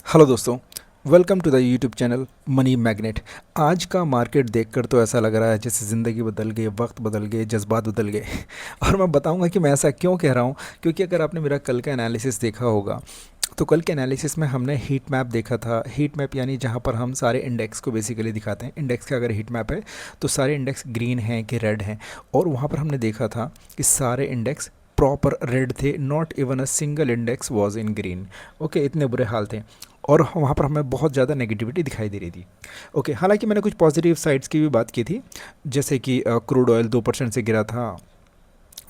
Hello दोस्तों, welcome to the YouTube channel Money Magnet. आज का मार्केट देखकर तो ऐसा लग रहा है जैसे ज़िंदगी बदल गई, वक्त बदल गए, जज्बात बदल गए। और मैं बताऊंगा कि मैं ऐसा क्यों कह रहा हूं, क्योंकि अगर आपने मेरा कल का एनालिसिस देखा होगा तो कल के एनालिसिस में हमने हीट मैप देखा था। हीट मैप यानी जहां पर हम सारे इंडेक्स को बेसिकली दिखाते हैं। इंडेक्स का अगर हीट मैप है तो सारे इंडेक्स ग्रीन हैं कि रेड हैं, और वहाँ पर हमने देखा था कि सारे इंडेक्स प्रॉपर रेड थे, not even a single index was in green. Okay, इतने बुरे हाल थे और वहाँ पर हमें बहुत ज़्यादा नेगेटिविटी दिखाई दे रही थी। ओके, हालांकि मैंने कुछ पॉजिटिव साइड्स की भी बात की थी, जैसे कि क्रूड ऑयल 2% से गिरा था।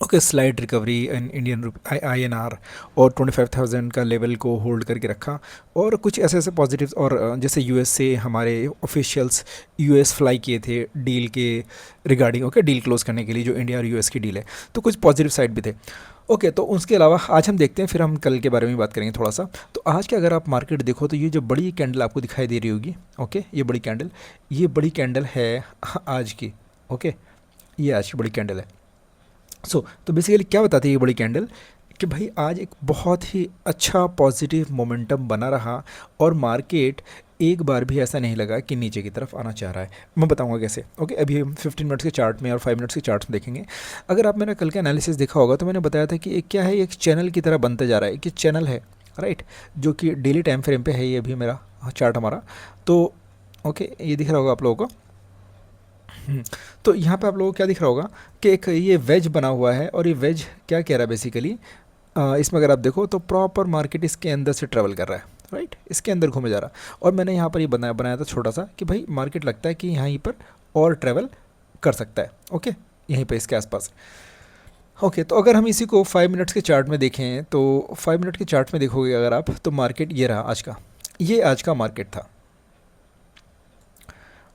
Okay, slide recovery in Indian INR और 25,000 का लेवल को होल्ड करके रखा। और कुछ ऐसे ऐसे पॉजिटिव्स, और जैसे यूएस से हमारे ऑफिशियल्स यूएस फ्लाई किए थे डील के रिगार्डिंग। ओके, डील क्लोज करने के लिए जो इंडिया और यूएस की डील है, तो कुछ पॉजिटिव साइड भी थे। ओके, तो उसके अलावा आज हम देखते हैं, फिर हम कल के बारे में बात करेंगे थोड़ा सा। तो आज के अगर आप मार्केट देखो तो ये जो बड़ी कैंडल आपको दिखाई दे रही होगी, ओके, ये बड़ी कैंडल है आज की। ओके, ये आज की बड़ी कैंडल है। तो बेसिकली क्या बताती है ये बड़ी कैंडल, कि भाई आज एक बहुत ही अच्छा पॉजिटिव मोमेंटम बना रहा और मार्केट एक बार भी ऐसा नहीं लगा कि नीचे की तरफ आना चाह रहा है। मैं बताऊंगा कैसे। ओके, अभी हम 15 मिनट्स के चार्ट में और 5 मिनट्स के चार्ट्स में देखेंगे। अगर आप मेरा कल का एनालिसिस देखा होगा तो मैंने बताया था कि एक क्या है, एक चैनल की तरह बनते जा रहा है, कि चैनल है, राइट, जो कि डेली टाइम फ्रेम पे है। ये अभी मेरा चार्ट हमारा, तो ओके, ये दिख रहा होगा आप लोगों को। हम्म, तो यहाँ पे आप लोगों को क्या दिख रहा होगा कि एक ये वेज बना हुआ है, और ये वेज क्या कह रहा है बेसिकली, इसमें अगर आप देखो तो प्रॉपर मार्केट इसके अंदर से ट्रेवल कर रहा है, राइट, इसके अंदर घूमे जा रहा है। और मैंने यहाँ पर ये बनाया था छोटा सा, कि भाई मार्केट लगता है कि यहीं पर और ट्रेवल कर सकता है। ओके, यहीं पर इसके आसपास। ओके, तो अगर हम इसी को 5 मिनट्स के चार्ट में देखें तो 5 मिनट के चार्ट में देखोगे अगर आप, तो मार्केट ये रहा आज का, ये आज का मार्केट था।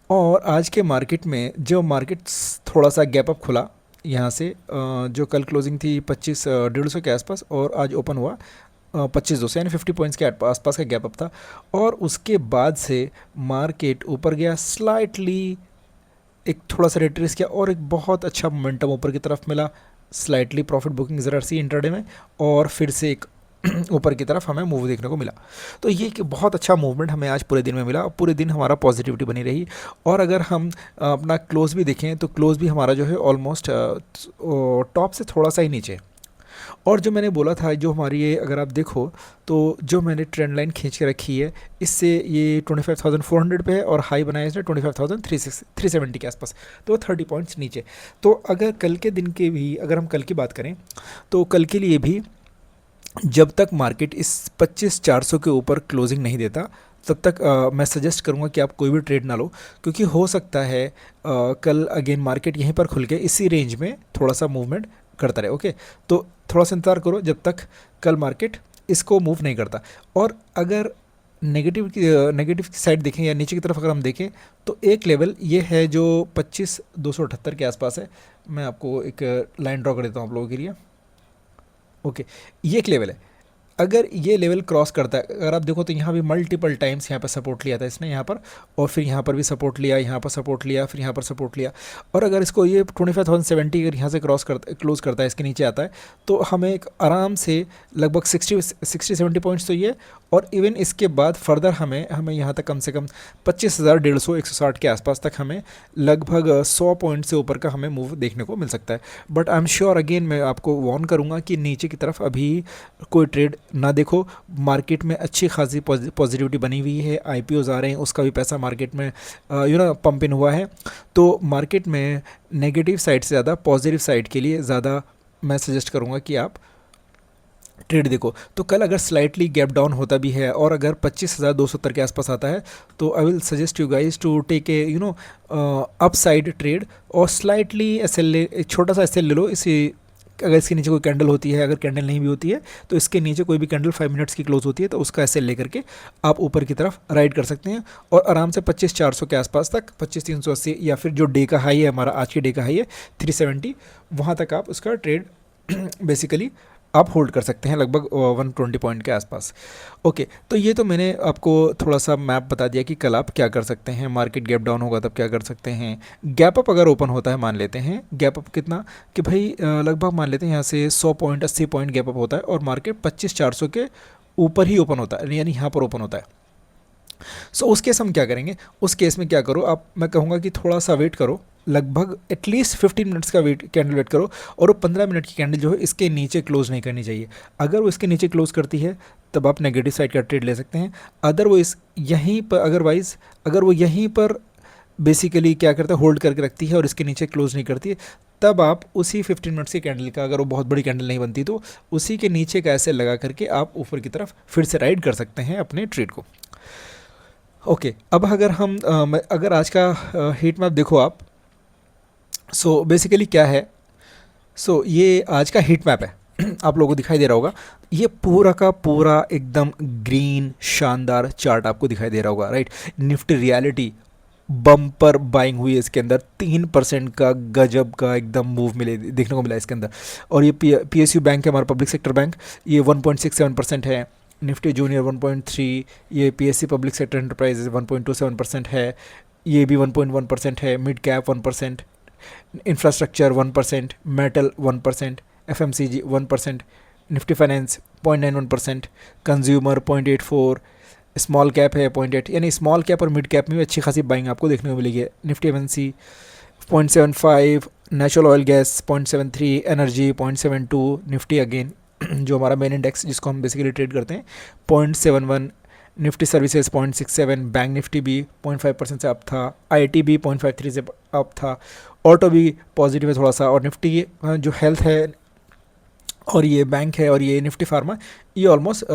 और आज के मार्केट में जो मार्केट थोड़ा सा गैप अप खुला यहाँ से, जो कल क्लोजिंग थी 25,150 के आसपास, और आज ओपन हुआ 25,200, यानी 50 पॉइंट्स के आसपास का गैप अप था। और उसके बाद से मार्केट ऊपर गया स्लाइटली, एक थोड़ा सा रिट्रेस किया, और एक बहुत अच्छा मोमेंटम ऊपर की तरफ मिला। स्लाइटली प्रॉफिट बुकिंग ज़रा सी इंटरडे में, और फिर से एक ऊपर की तरफ हमें मूव देखने को मिला। तो ये एक बहुत अच्छा मूवमेंट हमें आज पूरे दिन में मिला, और पूरे दिन हमारा पॉजिटिविटी बनी रही। और अगर हम अपना क्लोज भी देखें तो क्लोज भी हमारा जो है ऑलमोस्ट टॉप से थोड़ा सा ही नीचे। और जो मैंने बोला था, जो हमारी ये अगर आप देखो तो जो मैंने ट्रेंड लाइन खींच के रखी है, इससे ये 25,400 पे है, और हाई बनाया इसने 25,370 के आसपास, तो 30 पॉइंट्स नीचे। तो अगर कल के दिन के भी अगर हम कल की बात करें तो कल के लिए भी जब तक मार्केट इस 25,400 के ऊपर क्लोजिंग नहीं देता, तब तक मैं सजेस्ट करूंगा कि आप कोई भी ट्रेड ना लो, क्योंकि हो सकता है कल अगेन मार्केट यहीं पर खुल के इसी रेंज में थोड़ा सा मूवमेंट करता रहे। ओके, तो थोड़ा सा इंतज़ार करो जब तक कल मार्केट इसको मूव नहीं करता। और अगर नेगेटिव की साइड देखें या नीचे की तरफ अगर हम देखें, तो एक लेवल ये है जो 25,278 के आसपास है। मैं आपको एक लाइन ड्रॉ कर देता हूँ आप लोगों के लिए। ओके, ये एक लेवल है। अगर ये लेवल क्रॉस करता है, अगर आप देखो तो यहाँ भी मल्टीपल टाइम्स यहाँ पर सपोर्ट लिया था इसने यहाँ पर, और फिर यहाँ पर भी सपोर्ट लिया, यहाँ पर सपोर्ट लिया, फिर यहाँ पर सपोर्ट लिया। और अगर इसको ये 25,070 अगर यहाँ से क्लोज करता है, इसके नीचे आता है, तो हमें एक आराम से लगभग 60-70 पॉइंट्स तो ये, और इवन इसके बाद फर्दर हमें यहाँ तक कम से कम 25,150-160 के आसपास तक हमें लगभग 100 पॉइंट से ऊपर का हमें मूव देखने को मिल सकता है। But I am sure, again मैं आपको वार्न करूँगा कि नीचे की तरफ अभी कोई ट्रेड ना देखो। मार्केट में अच्छी खासी पॉजिटिविटी बनी हुई है, IPOs आ रहे हैं, उसका भी पैसा मार्केट में पंप इन हुआ है। तो मार्केट में नेगेटिव साइड से ज़्यादा पॉजिटिव साइड के लिए ज़्यादा मैं सजेस्ट करूँगा कि आप ट्रेड देखो। तो कल अगर स्लाइटली गैप डाउन होता भी है, और अगर 25,270 के आसपास आता है, तो I will suggest you guys to take a upside trade, और स्लाइटली एक छोटा सा एसएल ले लो इसी। अगर इसके नीचे कोई कैंडल होती है, अगर कैंडल नहीं भी होती है तो इसके नीचे कोई भी कैंडल 5 मिनट्स की क्लोज होती है, तो उसका एसएल लेकर के आप ऊपर की तरफ राइड कर सकते हैं, और आराम से 25,400 के आसपास तक, 25,380, या फिर जो डे का हाई है हमारा, आज के डे का हाई है 370, वहाँ तक आप उसका ट्रेड बेसिकली आप होल्ड कर सकते हैं लगभग 120 पॉइंट के आसपास। ओके, तो ये तो मैंने आपको थोड़ा सा मैप बता दिया कि कल आप क्या कर सकते हैं। मार्केट गैप डाउन होगा तब क्या कर सकते हैं। गैप अप अगर ओपन होता है, मान लेते हैं गैप अप कितना, कि भाई लगभग मान लेते हैं यहाँ से 100 पॉइंट 80 पॉइंट गैप अप होता है, और मार्केट 25,400 के ऊपर ही ओपन होता है, यानी यहाँ पर ओपन होता है। सो उस केस हम क्या करेंगे, उस केस में क्या करो आप, मैं कहूँगा कि थोड़ा सा वेट करो, लगभग एटलीस्ट 15 मिनट्स का वेट, कैंडल वेट करो, और वो 15 मिनट की कैंडल जो है इसके नीचे क्लोज नहीं करनी चाहिए। अगर वो इसके नीचे क्लोज करती है तब आप नेगेटिव साइड का ट्रेड ले सकते हैं। अदर वो इस यहीं पर, अदरवाइज अगर वो यहीं पर बेसिकली क्या करता है, होल्ड करके रखती है और इसके नीचे क्लोज नहीं करती है, तब आप उसी 15 मिनट्स की कैंडल का, अगर वो बहुत बड़ी कैंडल नहीं बनती तो उसी के नीचे का ऐसे लगा करके आप ऊपर की तरफ फिर से राइड कर सकते हैं अपने ट्रेड को। ओके, अब अगर हम अगर आज का हीट मैप देखो आप, सो बेसिकली क्या है, सो ये आज का हीट मैप है आप लोगों को दिखाई दे रहा होगा, ये पूरा का पूरा एकदम ग्रीन शानदार चार्ट आपको दिखाई दे रहा होगा, right. Nifty reality bumper buying हुई है इसके अंदर, 3% का गजब का एकदम मूव मिले देखने को मिला इसके अंदर। और ये PSU बैंक है हमारा, पब्लिक सेक्टर बैंक, ये 1.67% है। निफ्टी जूनियर 1.3, ये PSC पब्लिक सेक्टर एंटरप्राइजेज 1.27% है, ये भी 1.1% है। Mid cap 1%, infrastructure 1%, metal 1%, FMCG 1%, Nifty finance 0.91%, consumer 0.84, small cap है 0.8, यानी स्मॉल कैप और मिड कैप में भी अच्छी खासी बाइंग आपको देखने को मिलेगी। Nifty MNC 0.75, natural oil gas 0.73, energy 0.72, Nifty again जो हमारा मेन इंडेक्स जिसको हम बेसिकली ट्रेड करते हैं 0.71, निफ्टी सर्विसेज 0.67, बैंक निफ्टी भी 0.5% से अप था, IT भी 0.53 से अप था, ऑटो भी पॉजिटिव है थोड़ा सा, और निफ्टी जो हेल्थ है और ये बैंक है और ये निफ्टी फार्मा, ये ऑलमोस्ट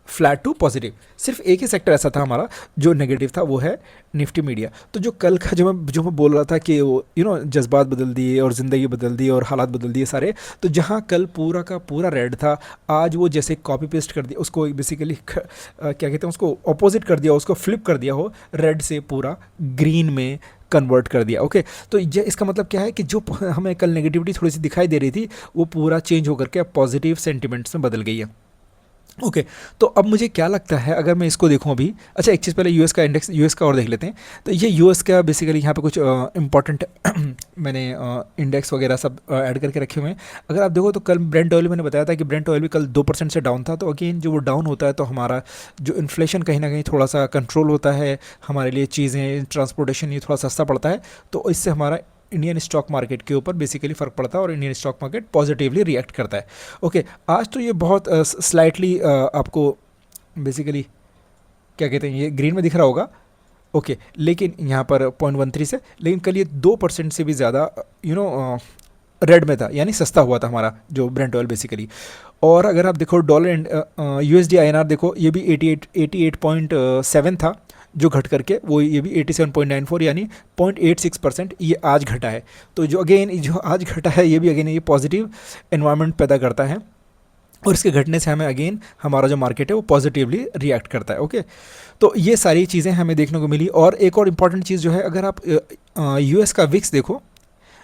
फ्लैट टू पॉजिटिव। सिर्फ एक ही सेक्टर ऐसा था हमारा जो नेगेटिव था, वो है निफ्टी मीडिया। तो जो कल का जो मैं बोल रहा था कि वो जज्बात बदल दिए और ज़िंदगी बदल दी और हालात बदल दिए सारे, तो जहाँ कल पूरा का पूरा रेड था, आज वो जैसे कॉपी पेस्ट कर दिया उसको, बेसिकली क्या कहते हैं उसको, अपोजिट कर दिया, उसको फ्लिप कर दिया हो, रेड से पूरा ग्रीन में कन्वर्ट कर दिया। ओके, तो ये इसका मतलब क्या है कि जो हमें कल नेगेटिविटी थोड़ी सी दिखाई दे रही थी, वो पूरा चेंज होकर के अब पॉजिटिव सेंटिमेंट्स में बदल गई है। ओके, तो अब मुझे क्या लगता है अगर मैं इसको देखूं अभी, अच्छा एक चीज़ पहले यूएस का इंडेक्स, यूएस का और देख लेते हैं। तो ये यूएस का बेसिकली यहाँ पे कुछ इंपॉर्टेंट मैंने इंडेक्स वगैरह सब ऐड करके रखे हुए हैं। अगर आप देखो तो कल ब्रेंट ऑयल, मैंने बताया था कि ब्रेंट ऑयल भी कल 2% से डाउन था। तो अगेन जो वो डाउन होता है तो हमारा जो इन्फ्लेशन कहीं ना कहीं थोड़ा सा कंट्रोल होता है, हमारे लिए चीज़ें ट्रांसपोर्टेशन ये थोड़ा सस्ता पड़ता है, तो इससे हमारा इंडियन स्टॉक मार्केट के ऊपर बेसिकली फ़र्क पड़ता है और Indian stock market positively react करता है। ओके, आज तो ये बहुत स्लाइटली आपको बेसिकली क्या कहते हैं, ये ग्रीन में दिख रहा होगा। ओके, लेकिन यहाँ पर 0.13 से, लेकिन कल ये 2% से भी ज़्यादा रेड में था, यानी सस्ता हुआ था हमारा जो ब्रेंट ऑयल बेसिकली। और अगर आप देखो डॉलर एंड USD INR देखो, ये भी 88.7 था जो घट करके वो ये भी 87.94 यानी 0.86% ये आज घटा है। तो जो अगेन जो आज घटा है ये भी अगेन ये पॉजिटिव एनवायरनमेंट पैदा करता है, और इसके घटने से हमें अगेन हमारा जो मार्केट है वो पॉजिटिवली रिएक्ट करता है। ओके, तो ये सारी चीज़ें हमें देखने को मिली। और एक और इम्पॉर्टेंट चीज़ जो है, अगर आप US का विक्स देखो,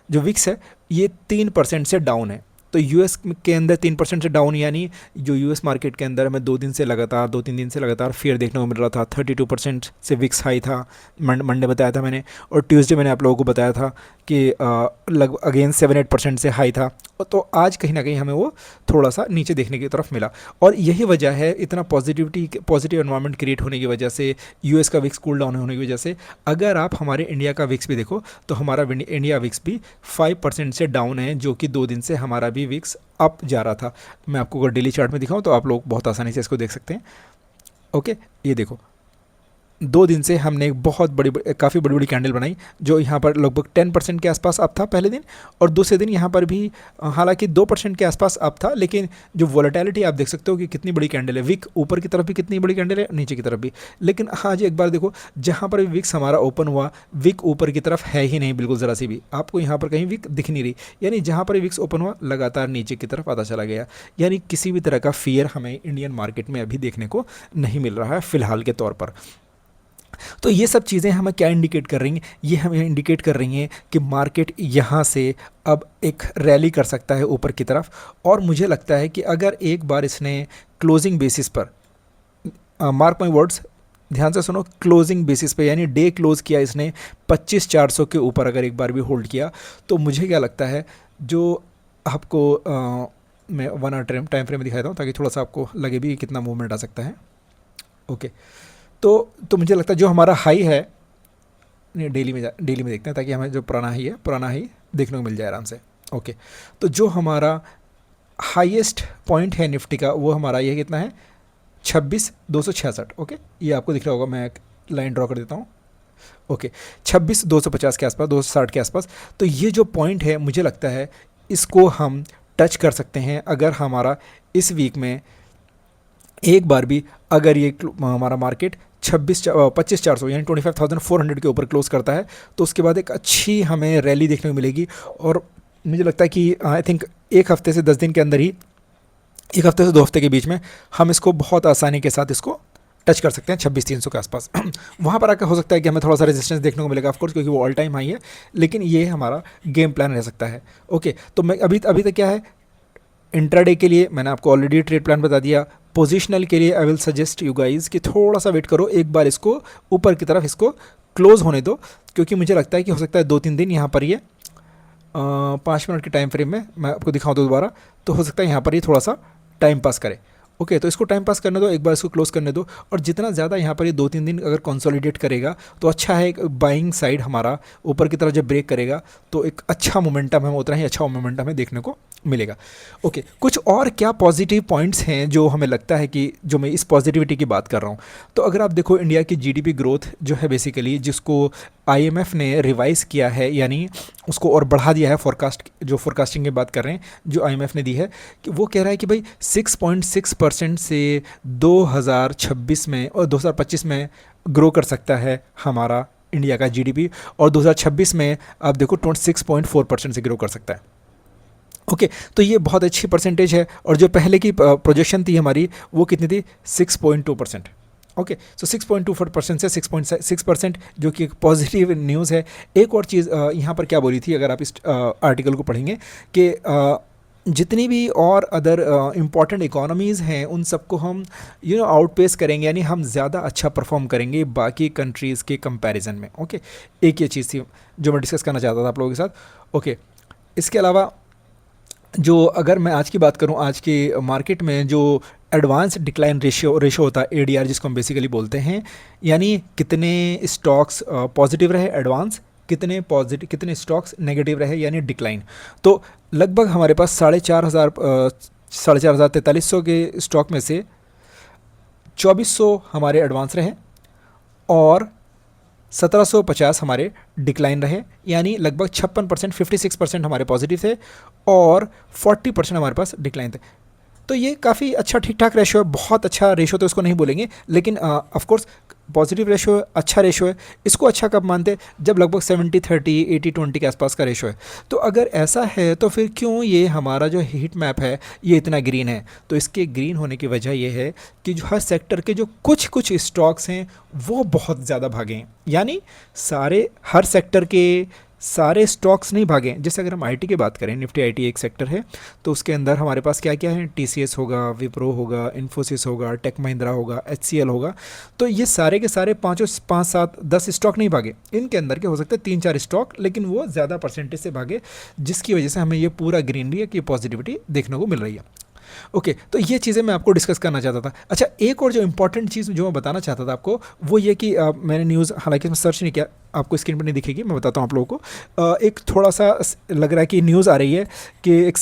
जो विक्स है ये 3% से डाउन है। तो US के अंदर 3% से डाउन, यानी जो US मार्केट के अंदर हमें 2-3 दिन से लगातार फेयर देखने को मिल रहा था। 32% से विक्स हाई था, मंडे बताया था मैंने, और ट्यूसडे मैंने आप लोगों को बताया था कि लगभग अगेन 7-8% से हाई था। तो आज कहीं ना कहीं हमें वो थोड़ा सा नीचे देखने की तरफ मिला, और यही वजह है इतना पॉजिटिव एनवायरनमेंट क्रिएट होने की वजह से, US का विक्स कूल डाउन होने की वजह से। अगर आप हमारे इंडिया का विक्स भी देखो तो हमारा इंडिया विक्स भी 5% से डाउन है, जो कि 2 दिन से हमारा भी विक्स अप जा रहा था। मैं आपको अगर डेली चार्ट में दिखाऊं तो आप लोग बहुत आसानी से इसको देख सकते हैं। ओके, ये देखो 2 दिन से हमने एक बहुत काफ़ी बड़ी बड़ी कैंडल बनाई, जो यहाँ पर लगभग 10% के आसपास अप था पहले दिन, और दूसरे दिन यहाँ पर भी हालांकि 2% के आसपास अप था, लेकिन जो वॉलेटिलिटी आप देख सकते हो कि कितनी बड़ी कैंडल है। विक ऊपर की तरफ भी कितनी बड़ी कैंडल है, नीचे की तरफ भी। लेकिन हाँ जी, एक बार देखो जहाँ पर भी विक्स हमारा ओपन हुआ, विक ऊपर की तरफ है ही नहीं बिल्कुल, ज़रा सी भी आपको यहाँ पर कहीं विक दिख नहीं रही, यानी जहाँ पर विक्स ओपन हुआ लगातार नीचे की तरफ आता चला गया। यानी किसी भी तरह का फियर हमें इंडियन मार्केट में अभी देखने को नहीं मिल रहा है फ़िलहाल के तौर पर। तो ये सब चीज़ें हमें क्या इंडिकेट कर रही हैं, ये हमें इंडिकेट कर रही हैं कि मार्केट यहाँ से अब एक रैली कर सकता है ऊपर की तरफ। और मुझे लगता है कि अगर एक बार इसने क्लोजिंग बेसिस पर, मार्क माई वर्ड्स, ध्यान से सुनो, क्लोजिंग बेसिस पे यानी डे क्लोज किया इसने 25,400 के ऊपर, अगर एक बार भी होल्ड किया, तो मुझे क्या लगता है, जो आपको मैं 1 आवर टाइम फ्रेम में दिखाता हूँ ताकि थोड़ा सा आपको लगे भी कितना मूवमेंट आ सकता है। ओके, तो मुझे लगता है जो हमारा हाई है, नहीं डेली में देखते हैं ताकि हमें जो पुराना हाई है, पुराना हाई देखने को मिल जाए आराम से। ओके, तो जो हमारा हाईएस्ट पॉइंट है निफ्टी का वो हमारा ये कितना है, 26,266। ओके, ये आपको दिख रहा होगा, मैं एक लाइन ड्रॉ कर देता हूँ। ओके, 26,250 के आसपास, 260 के आसपास। तो ये जो पॉइंट है मुझे लगता है इसको हम टच कर सकते हैं अगर हमारा इस वीक में एक बार भी अगर ये हमारा मार्केट 25,400 यानी 25,400 के ऊपर क्लोज करता है, तो उसके बाद एक अच्छी हमें रैली देखने को मिलेगी। और मुझे लगता है कि आई थिंक एक हफ्ते से 10 दिन के अंदर ही, एक हफ्ते से 2 हफ्ते के बीच में हम इसको बहुत आसानी के साथ इसको टच कर सकते हैं 26,300 के आसपास। वहाँ पर आकर हो सकता है कि हमें थोड़ा सा रेजिस्टेंस देखने को मिलेगा ऑफकोर्स, क्योंकि वो ऑल टाइम हाई है, लेकिन ये हमारा गेम प्लान रह सकता है। ओके, तो मैं अभी तक क्या है, इंट्राडे के लिए मैंने आपको ऑलरेडी ट्रेड प्लान बता दिया। पोजिशनल के लिए आई विल सजेस्ट यू गाइज कि थोड़ा सा वेट करो, एक बार इसको ऊपर की तरफ इसको क्लोज होने दो, क्योंकि मुझे लगता है कि हो सकता है 2-3 दिन यहाँ पर ये 5 मिनट के टाइम फ्रेम में मैं आपको दिखाऊँ तो दोबारा, तो हो सकता है यहाँ पर ये थोड़ा सा टाइम पास करे। ओके, तो इसको टाइम पास करने दो, एक बार इसको क्लोज करने दो, और जितना ज़्यादा यहाँ पर ये 2-3 दिन अगर कंसोलिडेट करेगा तो अच्छा है। एक बाइंग साइड हमारा ऊपर की तरफ जब ब्रेक करेगा तो एक अच्छा मोमेंटम हमें, उतना ही अच्छा मोमेंटम हमें देखने को मिलेगा। ओके, कुछ और क्या पॉजिटिव पॉइंट्स हैं जो हमें लगता है कि जो मैं इस पॉजिटिविटी की बात कर रहा हूँ, तो अगर आप देखो इंडिया की जीडीपी ग्रोथ जो है बेसिकली, जिसको आईएमएफ ने रिवाइज़ किया है, यानी उसको और बढ़ा दिया है, फोरकास्टिंग की बात कर रहे हैं जो आईएमएफ ने दी है, कि वो कह रहा है कि भाई 6.6% से 2026 में और 2025 में ग्रो कर सकता है हमारा इंडिया का जीडीपी, और 2026 में आप देखो 26.4% से ग्रो कर सकता है। ओके, तो ये बहुत अच्छी परसेंटेज है, और जो पहले की प्रोजेक्शन थी हमारी वो कितनी थी, 6.2%। ओके, सो 6.24% से 6.6%, जो कि एक पॉजिटिव न्यूज़ है। एक और चीज़ यहाँ पर क्या बोली थी, अगर आप इस आर्टिकल को पढ़ेंगे कि जितनी भी और अदर इम्पॉर्टेंट इकोनॉमीज़ हैं उन सबको हम आउटपेस करेंगे, यानी हम ज़्यादा अच्छा परफॉर्म करेंगे बाकी कंट्रीज़ के कंपैरिजन में। ओके, एक ये चीज़ थी जो मैं डिस्कस करना चाहता था आप लोगों के साथ। ओके, इसके अलावा जो अगर मैं आज की बात करूं, आज के मार्केट में जो एडवांस डिक्लाइन रेशियो होता है, एडीआर जिसको हम बेसिकली बोलते हैं, यानी कितने स्टॉक्स पॉजिटिव रहे एडवांस, कितने स्टॉक्स नेगेटिव रहे यानी डिक्लाइन। तो लगभग हमारे पास 4,500 के स्टॉक में से 2,400 हमारे एडवांस रहे और 1,750 हमारे डिक्लाइन रहे, यानी लगभग 56%, 56% हमारे पॉजिटिव थे और 40% हमारे पास डिक्लाइन थे। तो ये काफ़ी अच्छा ठीक ठाक रेशो है, बहुत अच्छा रेशो तो इसको नहीं बोलेंगे, लेकिन ऑफ कोर्स पॉजिटिव रेशो है, अच्छा रेशो है। इसको अच्छा कब मानते हैं, जब लगभग 70-30, 80-20 के आसपास का रेशो है। तो अगर ऐसा है तो फिर क्यों ये हमारा जो हीट मैप है ये इतना ग्रीन है? तो इसके ग्रीन होने की वजह ये है कि जो हर सेक्टर के जो कुछ स्टॉक्स हैं वो बहुत ज़्यादा भागे हैं, यानी हर सेक्टर के सारे स्टॉक्स नहीं भागे। जैसे अगर हम आईटी की बात करें, निफ्टी आईटी एक सेक्टर है, तो उसके अंदर हमारे पास क्या क्या है, टीसीएस होगा, विप्रो होगा, इन्फोसिस होगा, टेक महिंद्रा होगा, एचसीएल होगा। तो ये सारे के सारे 5-7-10 स्टॉक नहीं भागे, इनके अंदर के हो सकते हैं 3-4 स्टॉक, लेकिन वो ज़्यादा परसेंटेज से भागे, जिसकी वजह से हमें ये पूरा ग्रीनरी है कि पॉजिटिविटी देखने को मिल रही है। ओके, तो ये चीज़ें मैं आपको डिस्कस करना चाहता था। अच्छा, एक और जो इंपॉर्टेंट चीज़ जो मैं बताना चाहता था आपको वो ये कि मैंने न्यूज़ हालांकि मैं सर्च नहीं किया, आपको स्क्रीन पर नहीं दिखेगी, मैं बताता हूँ आप लोगों को। एक थोड़ा सा लग रहा है कि न्यूज़ आ रही है कि एक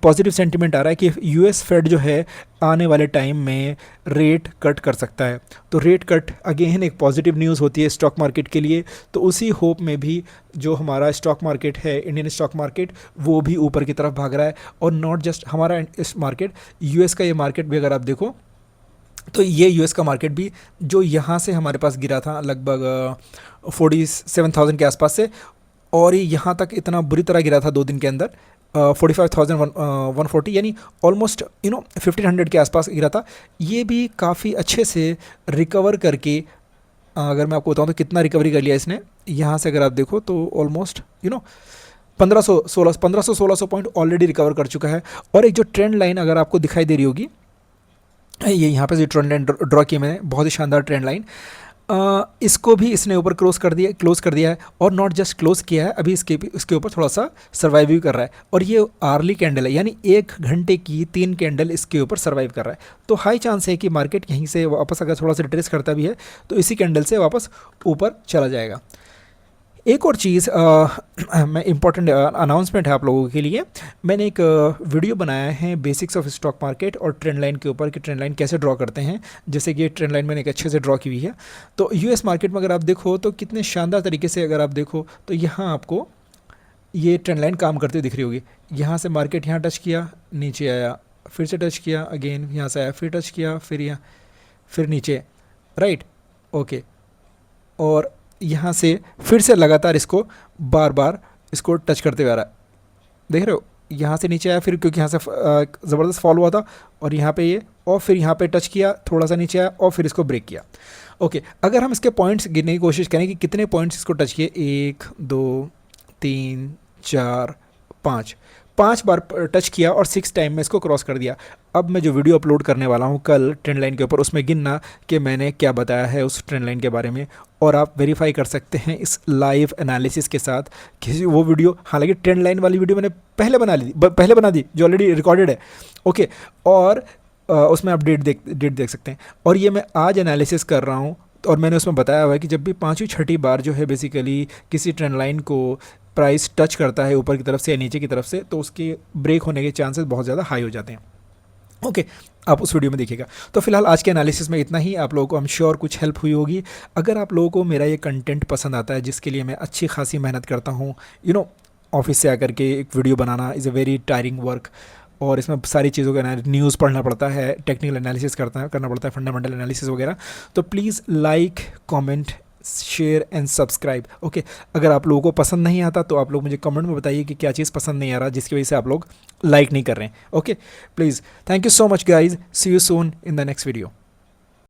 पॉजिटिव सेंटिमेंट आ रहा है कि यूएस फेड जो है आने वाले टाइम में रेट कट कर सकता है। तो रेट कट अगेन एक पॉजिटिव न्यूज़ होती है स्टॉक मार्केट के लिए। तो उसी होप में भी जो हमारा स्टॉक मार्केट है, इंडियन स्टॉक मार्केट, वो भी ऊपर की तरफ भाग रहा है। और नॉट जस्ट हमारा इस मार्केट, यूएस का ये मार्केट भी अगर आप देखो तो ये यूएस का मार्केट भी जो यहाँ से हमारे पास गिरा था लगभग 47,000 के आसपास से, और ये यहाँ तक इतना बुरी तरह गिरा था 2 दिन के अंदर 45,140, यानी ऑलमोस्ट 1,500 के आसपास गिरा था। ये भी काफ़ी अच्छे से रिकवर करके, अगर मैं आपको बताऊँ तो कितना रिकवरी कर लिया इसने, यहाँ से अगर आप देखो तो ऑलमोस्ट 1500-1600 पॉइंट ऑलरेडी रिकवर कर चुका है। और एक जो ट्रेंड लाइन अगर आपको दिखाई दे रही होगी, ये यहाँ पे जो ट्रेंड लाइन ड्रॉ की मैंने, बहुत ही शानदार ट्रेंड लाइन, इसको भी इसने ऊपर क्लोज कर दिया है, और नॉट जस्ट क्लोज किया है, अभी इसके ऊपर थोड़ा सा सर्वाइव भी कर रहा है, और ये आर्ली कैंडल है, यानी 1 घंटे की 3 कैंडल इसके ऊपर सर्वाइव कर रहा है। तो हाई चांस है कि मार्केट यहीं से वापस अगर थोड़ा सा रिट्रेस करता भी है तो इसी कैंडल से वापस ऊपर चला जाएगा। एक और चीज़ मैं इम्पॉर्टेंट अनाउंसमेंट है आप लोगों के लिए। मैंने एक वीडियो बनाया है बेसिक्स ऑफ स्टॉक मार्केट और ट्रेंड लाइन के ऊपर कि ट्रेंड लाइन कैसे ड्रॉ करते हैं। जैसे कि ये ट्रेंड लाइन मैंने एक अच्छे से ड्रॉ की हुई है। तो यूएस मार्केट में अगर आप देखो तो कितने शानदार तरीके से अगर आप देखो तो यहाँ आपको ये ट्रेंड लाइन काम करती हुई दिख रही होगी। यहाँ से मार्केट यहाँ टच किया, नीचे आया, फिर से टच किया, अगेन यहाँ से आया, फिर टच किया, फिर यहाँ, फिर नीचे, राइट, ओके। और यहाँ से फिर से लगातार इसको बार बार इसको टच करते हुए आ रहा है, देख रहे हो। यहाँ से नीचे आया, फिर क्योंकि यहाँ से ज़बरदस्त फॉल हुआ था, और यहाँ पे ये, और फिर यहाँ पे टच किया, थोड़ा सा नीचे आया, और फिर इसको ब्रेक किया। ओके, अगर हम इसके पॉइंट्स गिनने की कोशिश करें कि कितने पॉइंट्स इसको टच किए, 1 2 3 4 5, 5 बार टच किया और 6 टाइम में इसको क्रॉस कर दिया। अब मैं जो वीडियो अपलोड करने वाला हूँ कल ट्रेंड लाइन के ऊपर, उसमें गिनना कि मैंने क्या बताया है उस ट्रेंड लाइन के बारे में, और आप वेरीफाई कर सकते हैं इस लाइव एनालिसिस के साथ। किसी वो वीडियो, हालांकि ट्रेंड लाइन वाली वीडियो मैंने पहले बना दी जो ऑलरेडी रिकॉर्डेड है, ओके। और उसमें आप डेट देख सकते हैं। और ये मैं आज एनालिसिस कर रहा हूँ, और मैंने उसमें बताया हुआ है कि जब भी 5वीं 6ठी बार जो है बेसिकली किसी ट्रेंड लाइन को प्राइस टच करता है ऊपर की तरफ से या नीचे की तरफ से, तो उसके ब्रेक होने के चांसेस बहुत ज़्यादा हाई हो जाते हैं। ओके, आप उस वीडियो में देखिएगा। तो फिलहाल आज के एनालिसिस में इतना ही। आप लोगों को आई एम श्योर कुछ हेल्प हुई होगी। अगर आप लोगों को मेरा ये कंटेंट पसंद आता है, जिसके लिए मैं अच्छी खासी मेहनत करता हूँ, ऑफिस से आकर के एक video banana is a very tiring work, और इसमें सारी चीज़ों का न्यूज़ पढ़ना पड़ता है, टेक्निकल एनालिसिस करना पड़ता है, फंडामेंटल एनालिसिस वगैरह। तो please like, comment, share and subscribe, okay. अगर आप लोगों को पसंद नहीं आता तो आप लोग मुझे कमेंट में बताइए कि क्या चीज़ पसंद नहीं आ रहा जिसकी वजह से आप लोग लाइक नहीं कर रहे हैं, okay. Please, thank you so much guys, see you soon in the next video.